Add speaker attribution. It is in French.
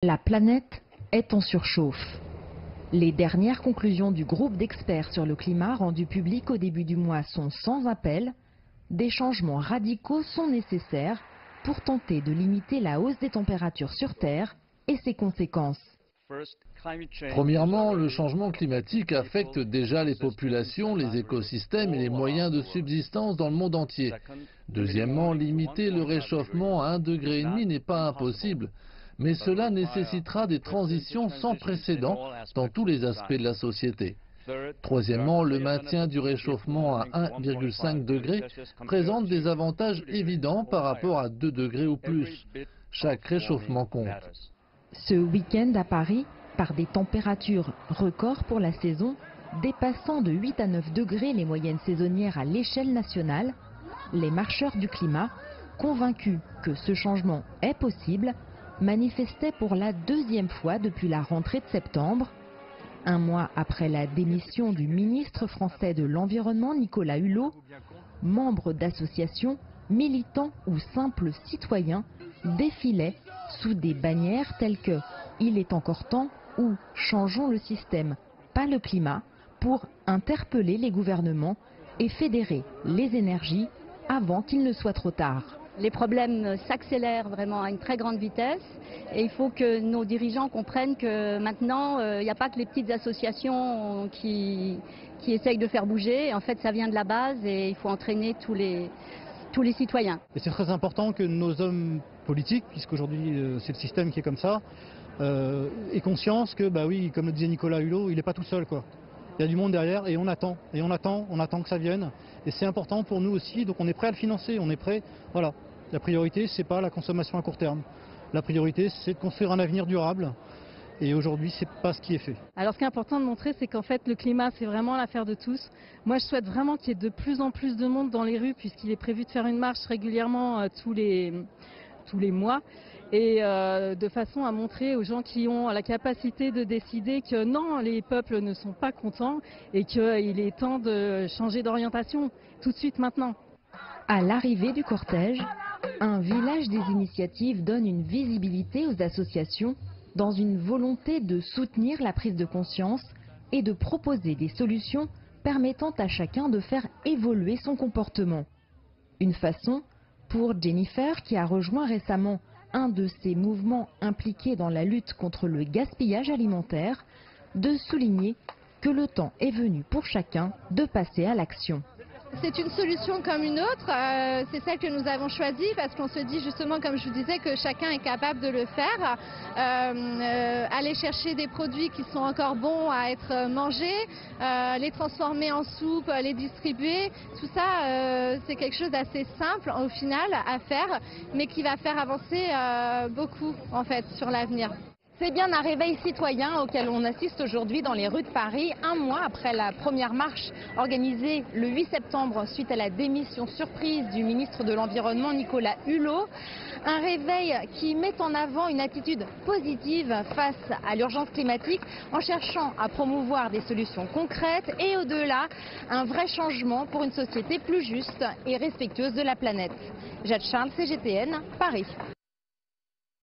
Speaker 1: La planète est en surchauffe. Les dernières conclusions du groupe d'experts sur le climat rendues publiques au début du mois sont sans appel. Des changements radicaux sont nécessaires pour tenter de limiter la hausse des températures sur Terre et ses conséquences.
Speaker 2: Premièrement, le changement climatique affecte déjà les populations, les écosystèmes et les moyens de subsistance dans le monde entier. Deuxièmement, limiter le réchauffement à 1,5 degré n'est pas impossible, mais cela nécessitera des transitions sans précédent dans tous les aspects de la société. Troisièmement, le maintien du réchauffement à 1,5 degré présente des avantages évidents par rapport à 2 degrés ou plus. Chaque réchauffement compte.
Speaker 1: Ce week-end à Paris, par des températures records pour la saison, dépassant de 8 à 9 degrés les moyennes saisonnières à l'échelle nationale, les marcheurs du climat, convaincus que ce changement est possible, manifestaient pour la deuxième fois depuis la rentrée de septembre. Un mois après la démission du ministre français de l'Environnement Nicolas Hulot, membres d'associations, militants ou simples citoyens défilaient sous des bannières telles que « Il est encore temps » ou « Changeons le système, pas le climat » pour interpeller les gouvernements et fédérer les énergies avant qu'il ne soit trop tard.
Speaker 3: Les problèmes s'accélèrent vraiment à une très grande vitesse et il faut que nos dirigeants comprennent que maintenant, il n'y a pas que les petites associations qui essayent de faire bouger. En fait, ça vient de la base et il faut entraîner tous les citoyens.
Speaker 4: Et c'est très important que nos hommes politiques, puisqu'aujourd'hui c'est le système qui est comme ça, aient conscience que, bah oui, comme le disait Nicolas Hulot, il n'est pas tout seul, quoi. Il y a du monde derrière et on attend que ça vienne. Et c'est important pour nous aussi, donc on est prêt à le financer, on est prêt, voilà. La priorité, c'est pas la consommation à court terme. La priorité, c'est de construire un avenir durable. Et aujourd'hui, c'est pas ce qui est fait.
Speaker 5: Alors ce qui est important de montrer, c'est qu'en fait, le climat, c'est vraiment l'affaire de tous. Moi, je souhaite vraiment qu'il y ait de plus en plus de monde dans les rues, puisqu'il est prévu de faire une marche régulièrement tous les mois. Et de façon à montrer aux gens qui ont la capacité de décider que non, les peuples ne sont pas contents et qu'il est temps de changer d'orientation tout de suite maintenant.
Speaker 1: À l'arrivée du cortège, un village des initiatives donne une visibilité aux associations dans une volonté de soutenir la prise de conscience et de proposer des solutions permettant à chacun de faire évoluer son comportement. Une façon pour Jennifer, qui a rejoint récemment un de ces mouvements impliqués dans la lutte contre le gaspillage alimentaire, de souligner que le temps est venu pour chacun de passer à l'action.
Speaker 6: C'est une solution comme une autre, c'est celle que nous avons choisie parce qu'on se dit justement, comme je vous disais, que chacun est capable de le faire. Aller chercher des produits qui sont encore bons à être mangés, les transformer en soupe, les distribuer, tout ça c'est quelque chose d'assez simple au final à faire, mais qui va faire avancer beaucoup en fait sur l'avenir.
Speaker 7: C'est bien un réveil citoyen auquel on assiste aujourd'hui dans les rues de Paris, un mois après la première marche organisée le 8 septembre suite à la démission surprise du ministre de l'Environnement Nicolas Hulot. Un réveil qui met en avant une attitude positive face à l'urgence climatique en cherchant à promouvoir des solutions concrètes et au-delà un vrai changement pour une société plus juste et respectueuse de la planète. Jade Charles, CGTN, Paris.